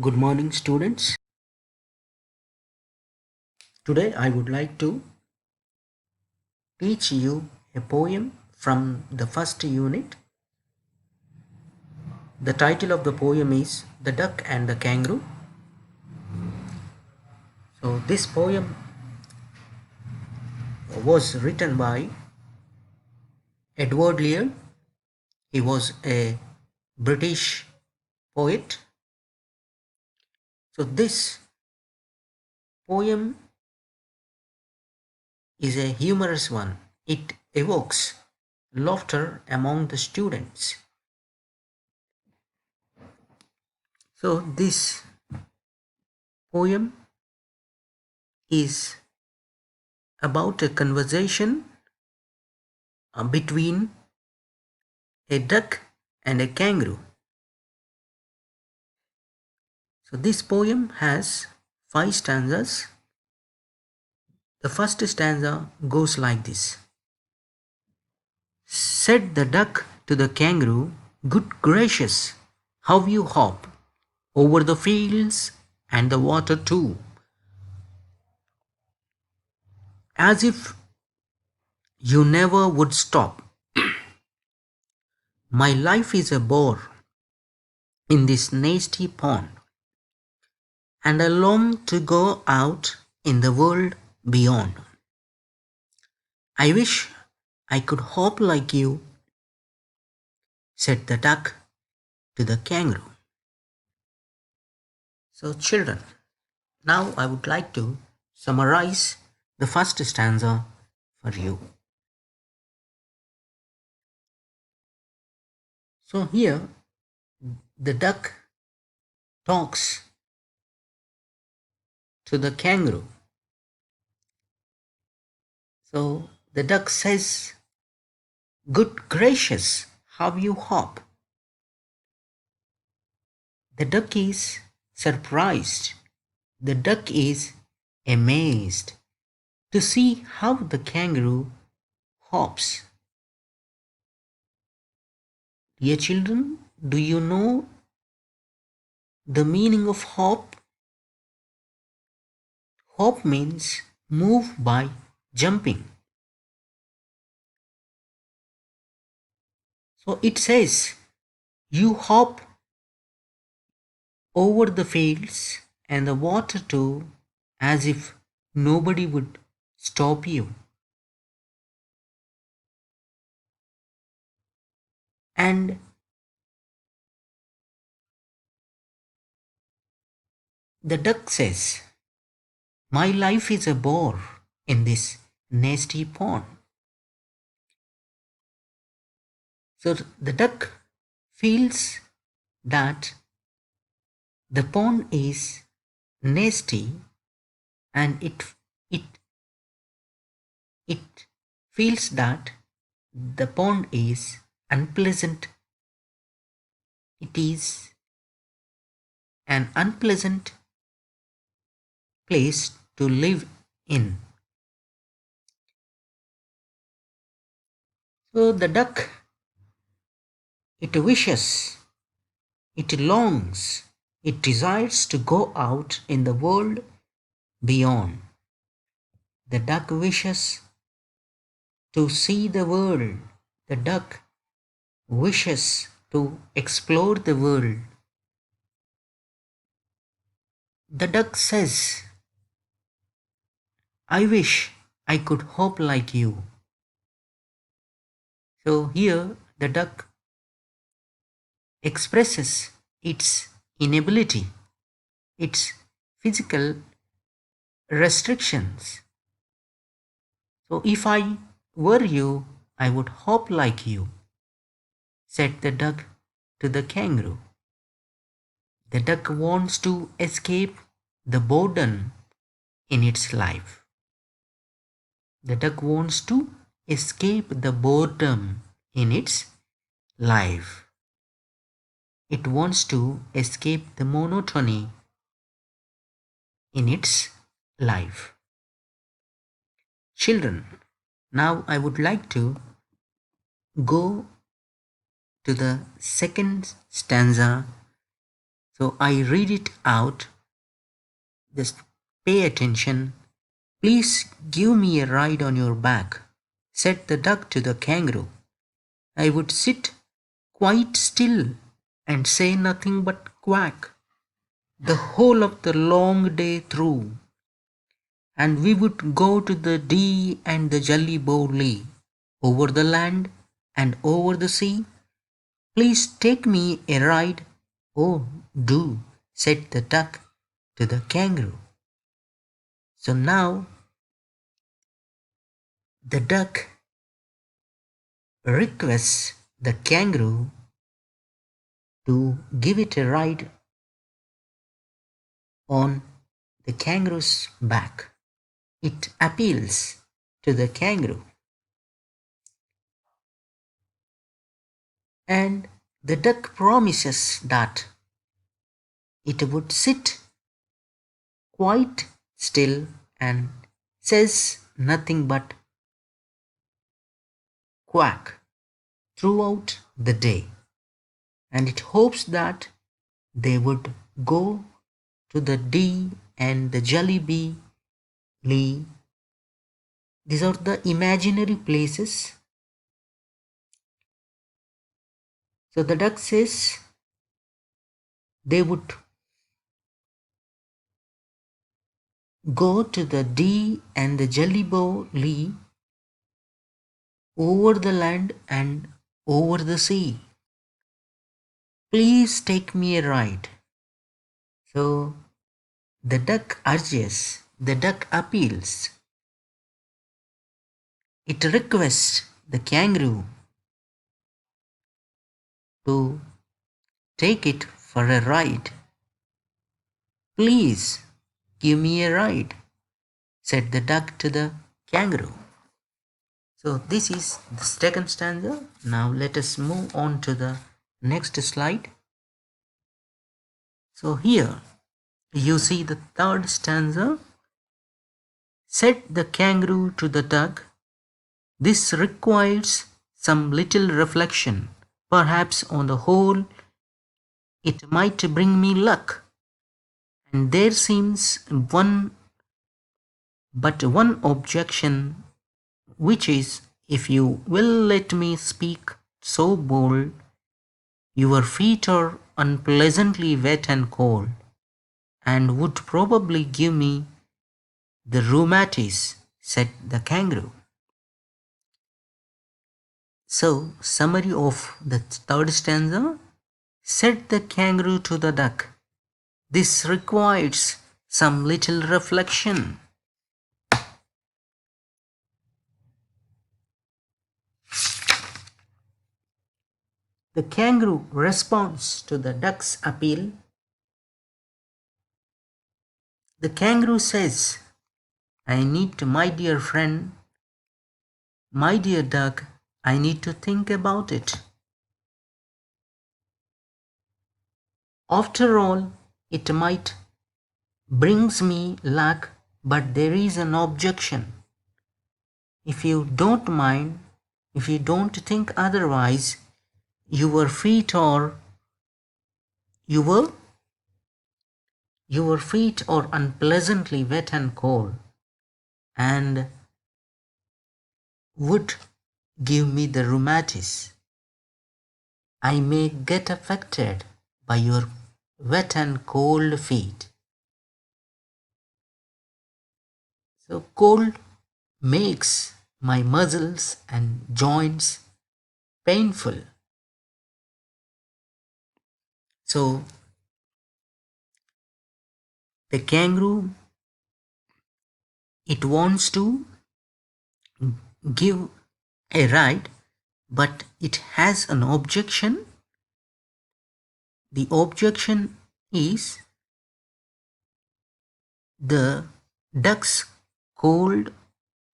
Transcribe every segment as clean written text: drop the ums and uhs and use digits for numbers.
Good morning, students. Today I would like to teach you a poem from the first unit. The title of the poem is The Duck and the Kangaroo. So, this poem was written by Edward Lear. He was a British poet. So, this poem is a humorous one. It evokes laughter among the students. So, this poem is about a conversation between a duck and a kangaroo. So this poem has 5 stanzas. The first stanza goes like this. Said the duck to the kangaroo, "Good gracious, how you hop over the fields and the water too, as if you never would stop. My life is a bore in this nasty pond, and I long to go out in the world beyond. I wish I could hop like you," said the duck to the kangaroo. So, children, now I would like to summarize the first stanza for you. So, here the duck talks to the kangaroo. So, the duck says, "Good gracious, how you hop." The duck is surprised. The duck is amazed to see how the kangaroo hops. Dear children, do you know the meaning of hop? Hop means move by jumping. So it says, you hop over the fields and the water too, as if nobody would stop you. And the duck says, my life is a bore in this nasty pond. So the duck feels that the pond is nasty, and it it feels that the pond is unpleasant. It is an unpleasant place to live in. So the duck, it wishes, it longs, it desires to go out in the world beyond. The duck wishes to see the world. The duck wishes to explore the world. The duck says, I wish I could hop like you. So here the duck expresses its inability, its physical restrictions. So if I were you, I would hop like you, said the duck to the kangaroo. The duck wants to escape the boredom in its life. The duck wants to escape the boredom in its life. It wants to escape the monotony in its life. Children, now I would like to go to the second stanza. So I read it out. Just pay attention. Please give me a ride on your back, said the duck to the kangaroo. I would sit quite still and say nothing but quack the whole of the long day through, and we would go to the Dee and the Jelly Bowley, over the land and over the sea. Please take me a ride. Oh, do, said the duck to the kangaroo. So now the duck requests the kangaroo to give it a ride on the kangaroo's back. It appeals to the kangaroo, and the duck promises that it would sit quite still and says nothing but quack throughout the day, and it hopes that they would go to the Dee and the Jelly Lee. These are the imaginary places. So the duck says they would go to the Dee and the Jelly Lee, over the land and over the sea. Please take me a ride. So the duck urges, the duck appeals. It requests the kangaroo to take it for a ride. Please give me a ride, said the duck to the kangaroo. So this is the second stanza. Now let us move on to the next slide. So here you see the third stanza. Said the kangaroo to the duck, this requires some little reflection. Perhaps on the whole it might bring me luck. And there seems one objection, which is, if you will let me speak so bold, your feet are unpleasantly wet and cold, and would probably give me the rheumatiz, said the kangaroo. So, summary of the third stanza. Said the kangaroo to the duck, this requires some little reflection. The kangaroo responds to the duck's appeal. The kangaroo says, I need to, my dear friend, my dear duck, I need to think about it. After all, it might brings me luck, but there is an objection. If you don't mind, if you don't think otherwise, your feet are unpleasantly wet and cold, and would give me the rheumatiz. I may get affected by your wet and cold feet. So cold makes my muscles and joints painful. So the kangaroo, it wants to give a ride, but it has an objection. The objection is the duck's cold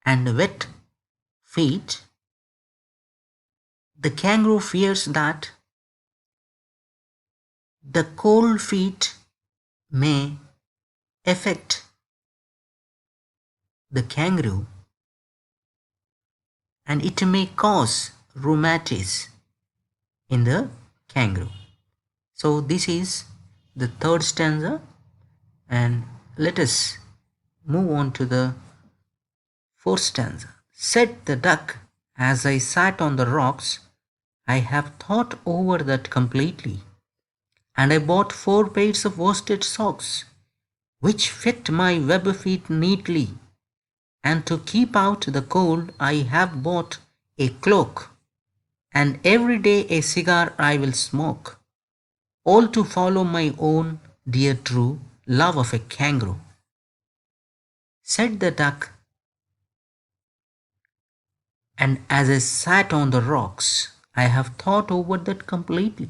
and wet feet. The kangaroo fears that the cold feet may affect the kangaroo, and it may cause rheumatiz in the kangaroo. So this is the third stanza, and let us move on to the fourth stanza. Said the duck, as I sat on the rocks, I have thought over that completely, and I bought 4 pairs of worsted socks, which fit my web feet neatly, and to keep out the cold I have bought a cloak, and every day a cigar I will smoke, all to follow my own dear true love of a kangaroo. Said the duck, and as I sat on the rocks, I have thought over that completely.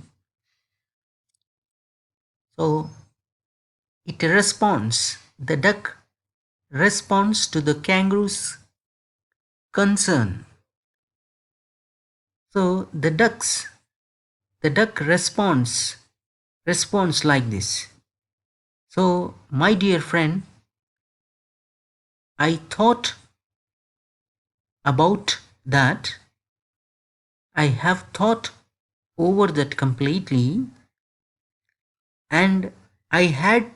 So it responds, the duck responds to the kangaroo's concern. So the duck responds like this. So my dear friend, I thought about that. I have thought over that completely, and I had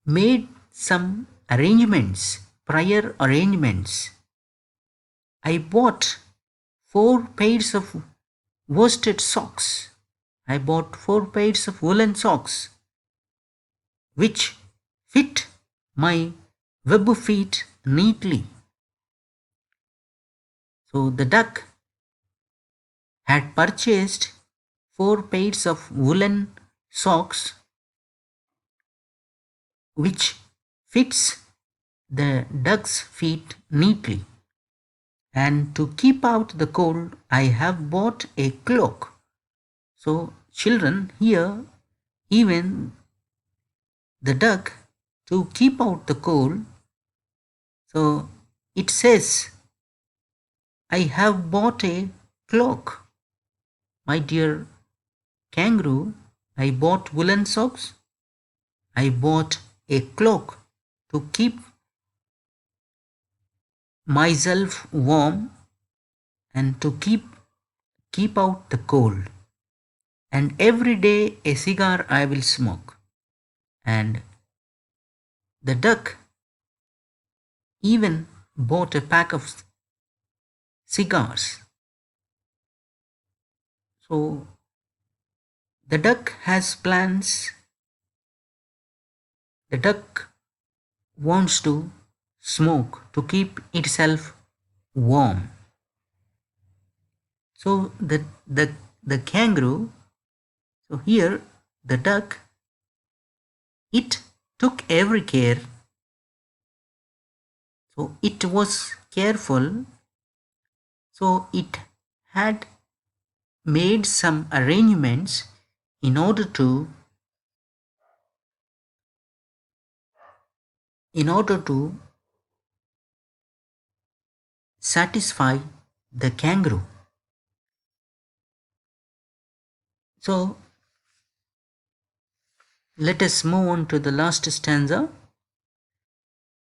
made some arrangements, prior arrangements. I bought 4 pairs of worsted socks. I bought 4 pairs of woolen socks, which fit my web feet neatly. So the duck had purchased 4 pairs of woolen socks, which fits the duck's feet neatly. And to keep out the cold, I have bought a cloak. So, children, here, even the duck, to keep out the cold, so it says, I have bought a cloak. My dear kangaroo, I bought woolen socks. I bought a cloak to keep myself warm and to keep out the cold. And every day a cigar I will smoke. And the duck even bought a pack of cigars. So the duck has plans. The duck wants to smoke to keep itself warm. So the kangaroo, so here the duck, it took every care. So it was careful. So it had made some arrangements in order to satisfy the kangaroo. So let us move on to the last stanza.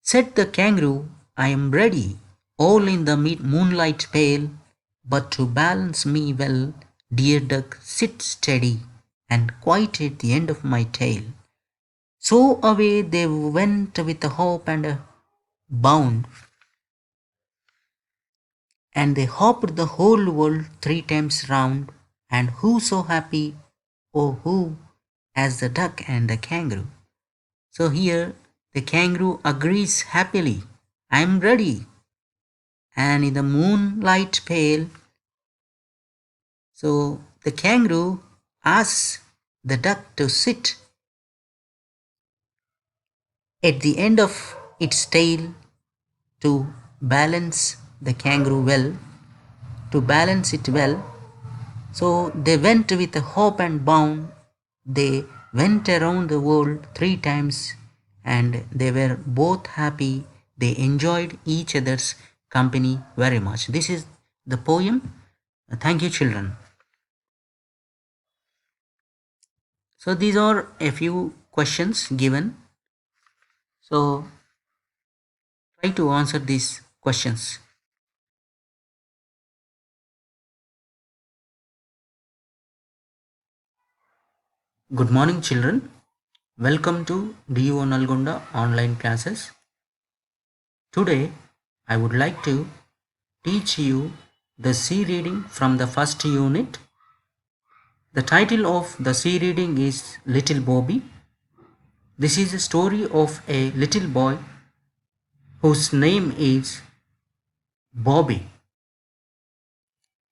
Said the kangaroo, I am ready, all in the moonlight pale, but to balance me well, dear duck, sit steady and quiet at the end of my tail. So away they went with a hop and a bound, and they hopped the whole world 3 times round, and who so happy, oh who, as the duck and the kangaroo. So here the kangaroo agrees happily, I am ready, and in the moonlight pale. So the kangaroo asks the duck to sit at the end of its tail to balance the kangaroo well, to balance it well. So they went with a hop and bound. They went around the world 3 times, and they were both happy. They enjoyed each other's company very much. This is the poem. Thank you, children. So these are a few questions given. So try to answer these questions. Good morning, children. Welcome to DU Nalgonda online classes. Today, I would like to teach you the C reading from the first unit. The title of the C reading is Little Bobby. This is a story of a little boy whose name is Bobby.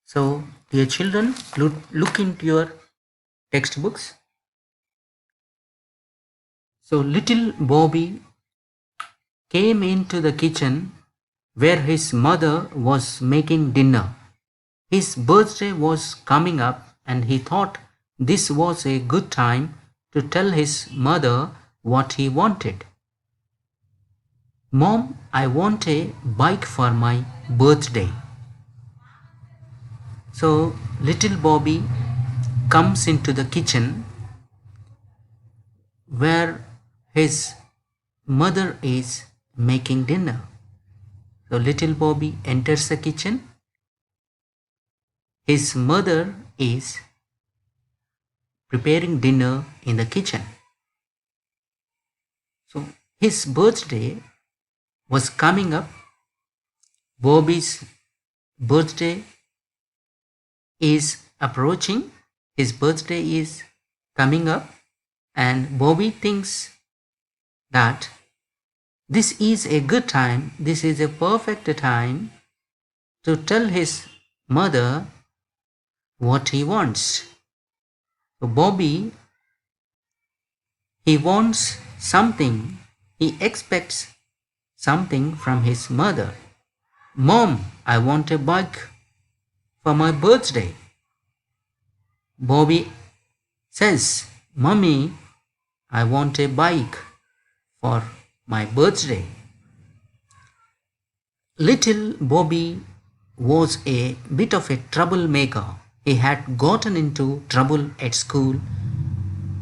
So, dear children, look into your textbooks. So, little Bobby came into the kitchen where his mother was making dinner. His birthday was coming up and he thought this was a good time to tell his mother what he wanted. Mom, I want a bike for my birthday. So little Bobby comes into the kitchen where his mother is making dinner. So little Bobby enters the kitchen. His mother is preparing dinner in the kitchen. So his birthday was coming up. Bobby's birthday is approaching. His birthday is coming up, and Bobby thinks that this is a good time, this is a perfect time to tell his mother what he wants. So Bobby, he wants something, he expects something from his mother. Mom, I want a bike for my birthday. Bobby says, Mommy, I want a bike for my birthday. Little Bobby was a bit of a troublemaker. He had gotten into trouble at school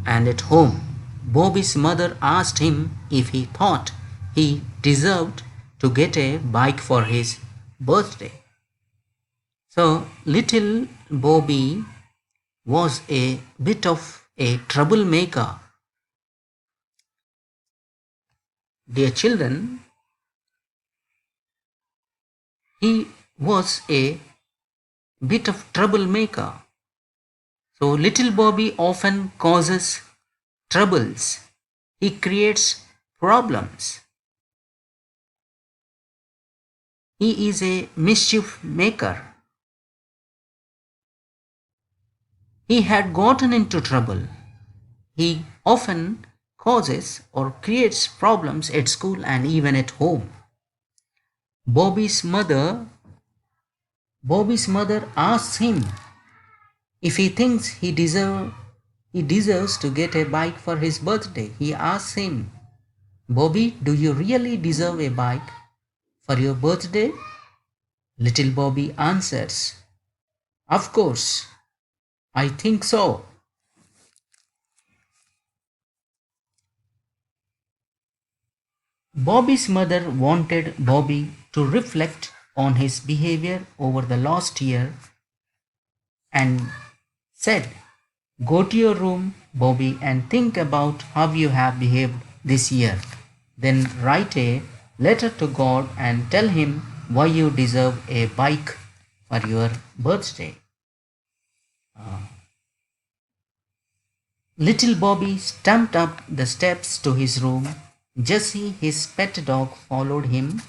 and at home. Bobby's mother asked him if he thought he deserved to get a bike for his birthday. So little Bobby was a bit of a troublemaker. Dear children, he was a bit of troublemaker. So little Bobby often causes troubles. He creates problems. He is a mischief maker. He had gotten into trouble. He often causes or creates problems at school and even at home. Bobby's mother asks him if he thinks he deserves to get a bike for his birthday. He asks him, Bobby, do you really deserve a bike for your birthday? Little Bobby answers, of course, I think so. Bobby's mother wanted Bobby to reflect on his behavior over the last year and said, go to your room, Bobby, and think about how you have behaved this year. Then write a letter to God and tell him why you deserve a bike for your birthday. Little Bobby stumped up the steps to his room. Jessie, his pet dog, followed him.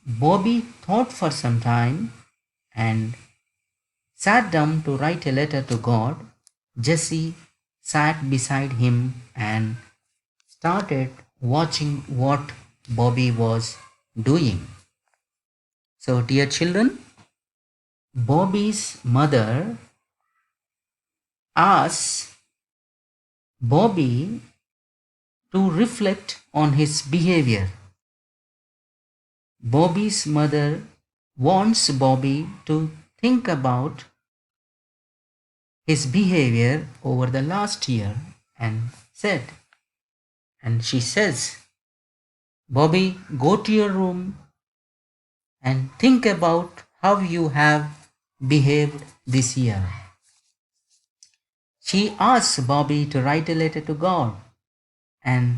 Bobby thought for some time and sat down to write a letter to God. Jessie sat beside him and started watching what Bobby was doing. So, dear children, Bobby's mother asks Bobby to reflect on his behavior. Bobby's mother wants Bobby to think about his behavior over the last year and she says, Bobby, go to your room and think about how you have behaved this year. She asks Bobby to write a letter to God and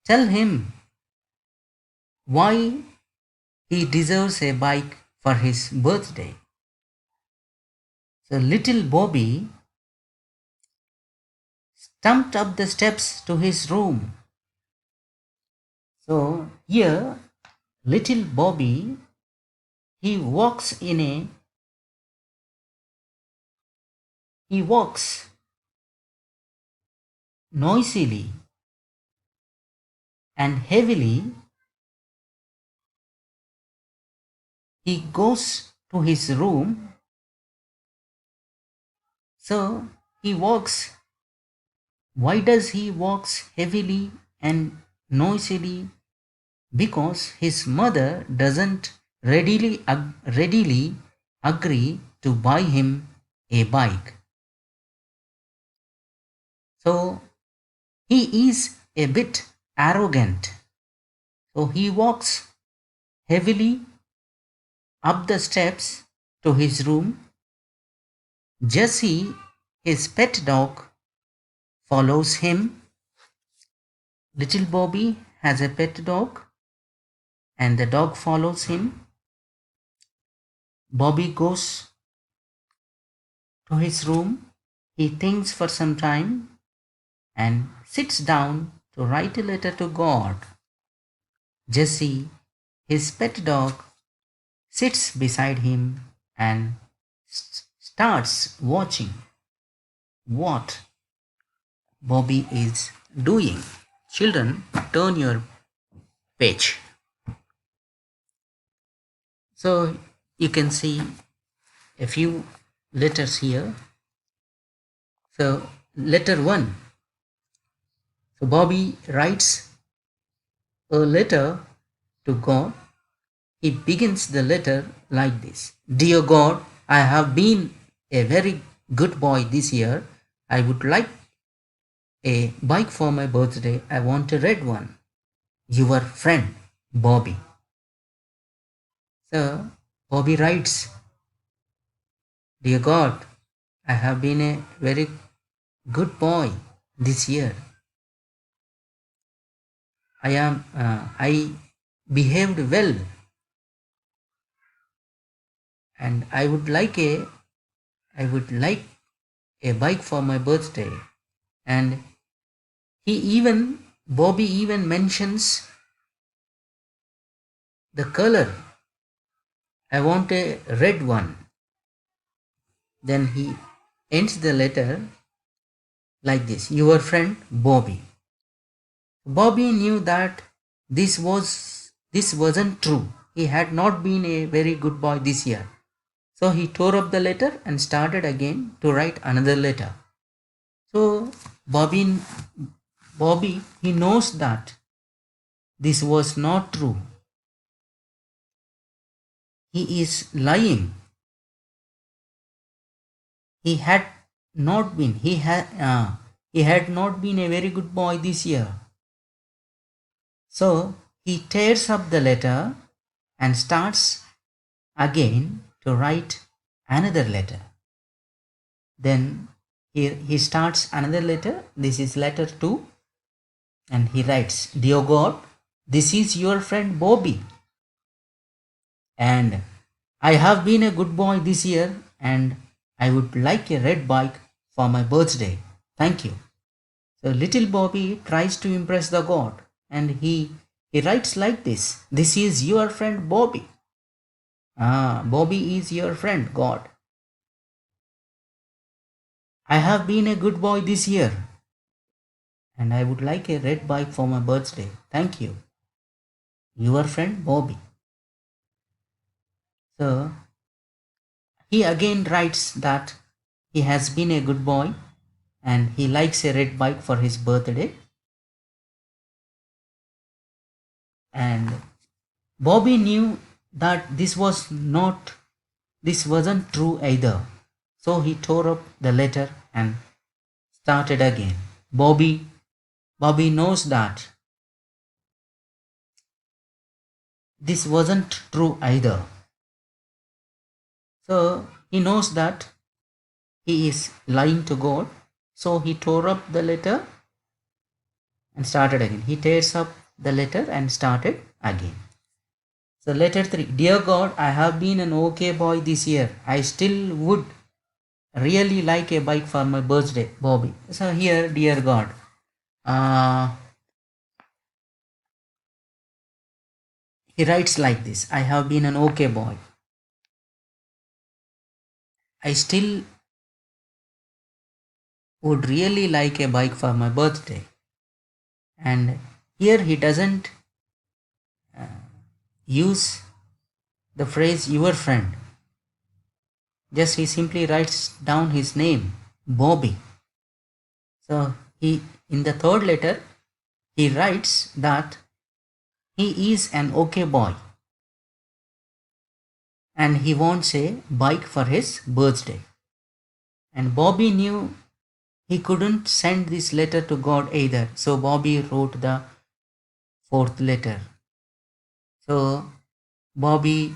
tell him why he deserves a bike for his birthday. So little Bobby stumped up the steps to his room. So here, little Bobby, he walks noisily and heavily. He goes to his room. So he walks. Why does he walks heavily and noisily? Because his mother doesn't readily agree to buy him a bike. So he is a bit arrogant. So he walks heavily up the steps to his room. Jessie, his pet dog, follows him. Little Bobby has a pet dog and the dog follows him. Bobby goes to his room. He thinks for some time and sits down to write a letter to God. Jessie, his pet dog, sits beside him and starts watching what Bobby is doing. Children, turn your page. So you can see a few letters here. So letter 1. So Bobby writes a letter to God. He begins the letter like this. Dear God, I have been a very good boy this year. I would like a bike for my birthday. I want a red one. Your friend, Bobby. So Bobby writes, Dear God, I have been a very good boy this year. I behaved well and I would like a bike for my birthday. And Bobby even mentions the color. I want a red one. Then he ends the letter like this. Your friend Bobby. Bobby knew that this wasn't true. He had not been a very good boy this year. So he tore up the letter and started again to write another letter. So Bobby, he knows that this was not true. He is lying. He had not been. He had not been a very good boy this year. So he tears up the letter and starts again to write another letter. Then he starts another letter. This is letter 2. And he writes, Dear God, this is your friend Bobby. And I have been a good boy this year and I would like a red bike for my birthday. Thank you. So little Bobby tries to impress the God and he writes like this. This is your friend Bobby. Bobby is your friend, God. I have been a good boy this year and I would like a red bike for my birthday. Thank you. Your friend Bobby. So he again writes that he has been a good boy and he likes a red bike for his birthday. And Bobby knew that this wasn't true either. So he tore up the letter and started again. Bobby knows that this wasn't true either. So he knows that he is lying to God So he tore up the letter and started again. He tears up the letter and started again. So letter 3. Dear God, I have been an okay boy this year. I still would really like a bike for my birthday, Bobby. So here, dear God, he writes like this: I have been an okay boy. I still would really like a bike for my birthday. And here he doesn't use the phrase your friend. Just he simply writes down his name, Bobby. So he, in the third letter, he writes that he is an okay boy and he wants a bike for his birthday. And Bobby knew he couldn't send this letter to God either. So Bobby wrote the fourth letter. So Bobby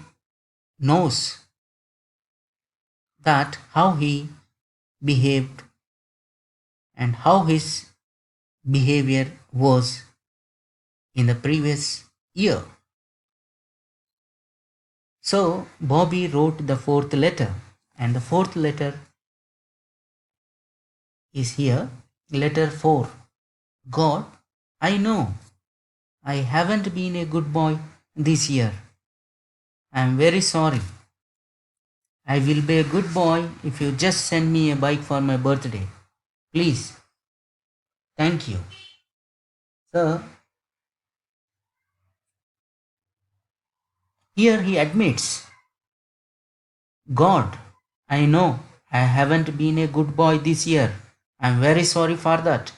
knows that how he behaved and how his behavior was in the previous year. So Bobby wrote the fourth letter, and the fourth letter is here, letter 4. God, I know I haven't been a good boy this year. I am very sorry. I will be a good boy if you just send me a bike for my birthday. Please. Thank you. So here he admits, God, I know I haven't been a good boy this year. I am very sorry for that.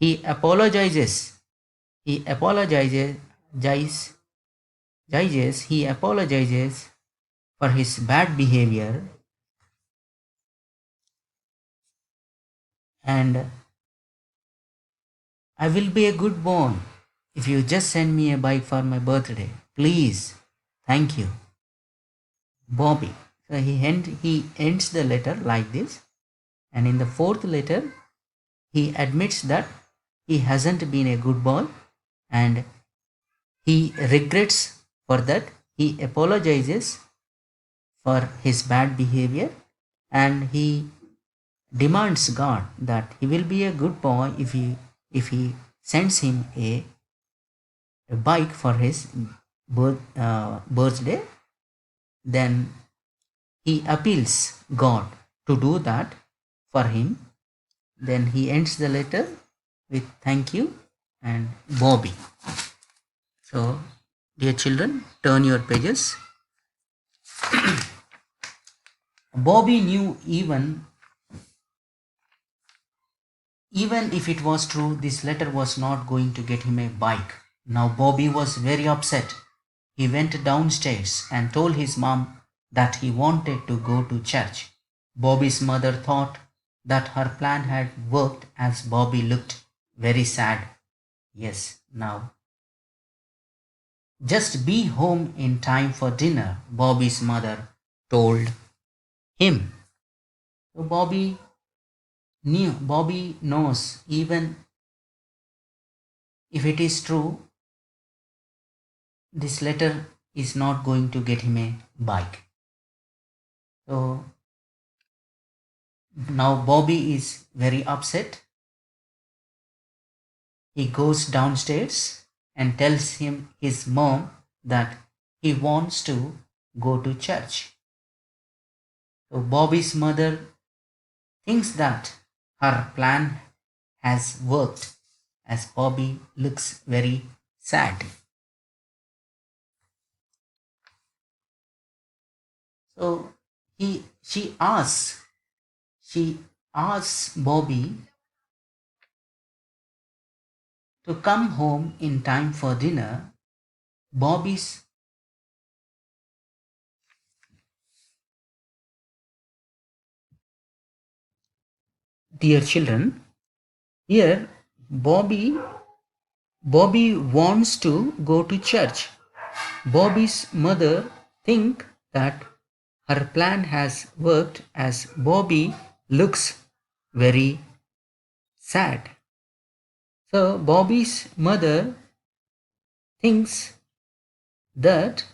He apologizes. He apologizes. He apologizes for his bad behavior, and I will be a good boy if you just send me a bike for my birthday. Please. Thank you. Bobby. So he ends the letter like this, and in the fourth letter, he admits that he hasn't been a good boy and he regrets for that. He apologizes for his bad behavior and he demands God that he will be a good boy if he sends him a bike for his birthday. Then he appeals God to do that for him. Then he ends the letter with thank you and Bobby. So, dear children, turn your pages. Bobby knew even if it was true, this letter was not going to get him a bike. Now Bobby was very upset. He went downstairs and told his mom that he wanted to go to church. Bobby's mother thought that her plan had worked as Bobby looked very sad. Yes, now. Just be home in time for dinner, Bobby's mother told him. So Bobby knows even if it is true, this letter is not going to get him a bike. So now Bobby is very upset. He goes downstairs and tells his mom that he wants to go to church. So Bobby's mother thinks that her plan has worked as Bobby looks very sad. So she asks Bobby to come home in time for dinner. Bobby's dear children, here Bobby wants to go to church. Bobby's mother think that her plan has worked as Bobby looks very sad. So Bobby's mother thinks that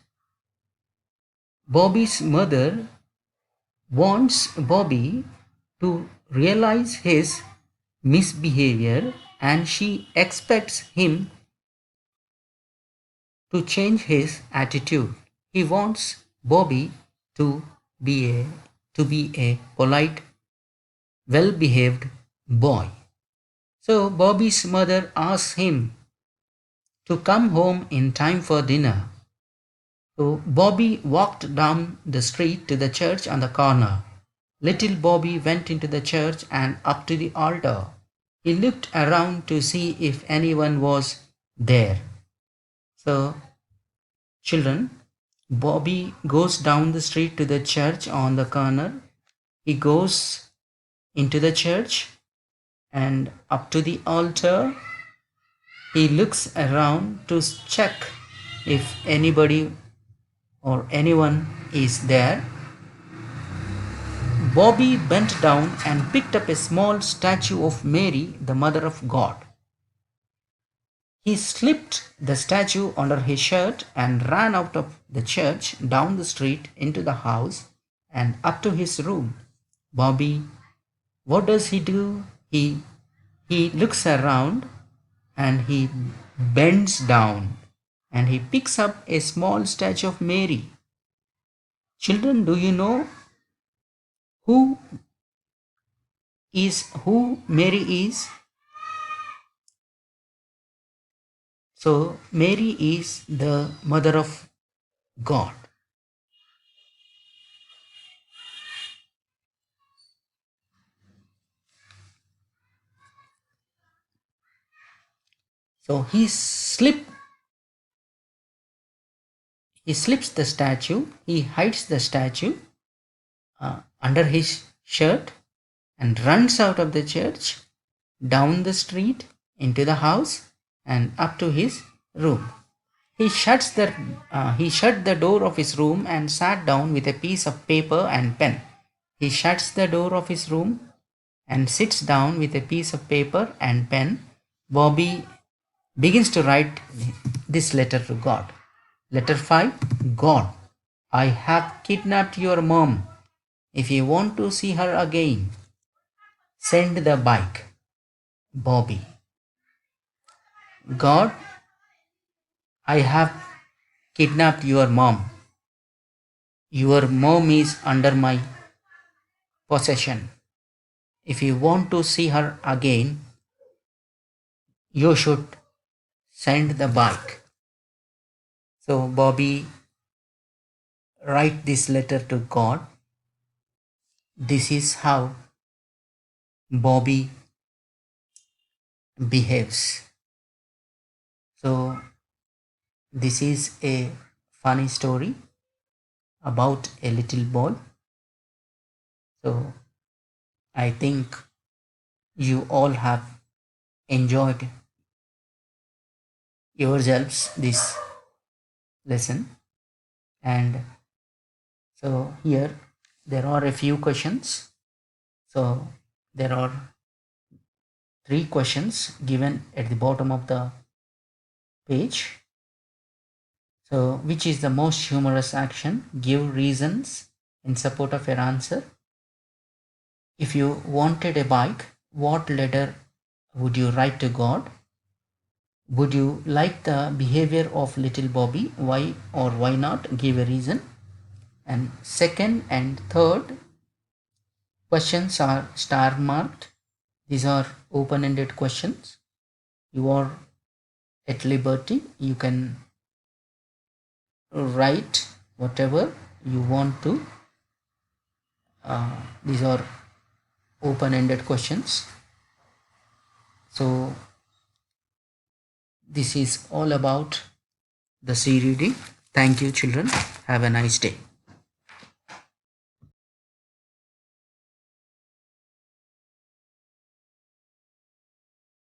Bobby's mother wants Bobby to realize his misbehavior, and she expects him to change his attitude. He wants Bobby to be a polite, well-behaved boy. So Bobby's mother asks him to come home in time for dinner. So Bobby walked down the street to the church on the corner. Little Bobby went into the church and up to the altar. He looked around to see if anyone was there. So, children, Bobby goes down the street to the church on the corner. He goes into the church and up to the altar. He looks around to check if anybody or anyone is there. Bobby bent down and picked up a small statue of Mary, the Mother of God. He slipped the statue under his shirt and ran out of the church, down the street, into the house, and up to his room. Bobby, what does he do? He looks around and he bends down and he picks up a small statue of Mary. Children, do you know who Mary is? So Mary is the mother of God. So he slips the statue, he hides the statue under his shirt and runs out of the church, down the street, into the house, and up to his room. He shut the door of his room and sat down with a piece of paper and pen. He shuts the door of his room and sits down with a piece of paper and pen. Bobby begins to write this letter to God. Letter 5. God, I have kidnapped your mom. If you want to see her again, send the bike. Bobby. God, I have kidnapped your mom. Your mom is under my possession. If you want to see her again, you should send the bike. So Bobby write this letter to God. This is how Bobby behaves. So this is a funny story about a little boy. So I think you all have enjoyed yourselves this lesson, and so here there are a few questions. So there are 3 questions given at the bottom of the page. So which is the most humorous action? Give reasons in support of your answer. If you wanted a bike, what letter would you write to God? Would you like the behavior of little Bobby? Why or why not? Give a reason. And second and third questions are star marked. These are open-ended questions. You are at liberty. You can write whatever you want to. These are open-ended questions. So this is all about the C reading. Thank you, children. Have a nice day.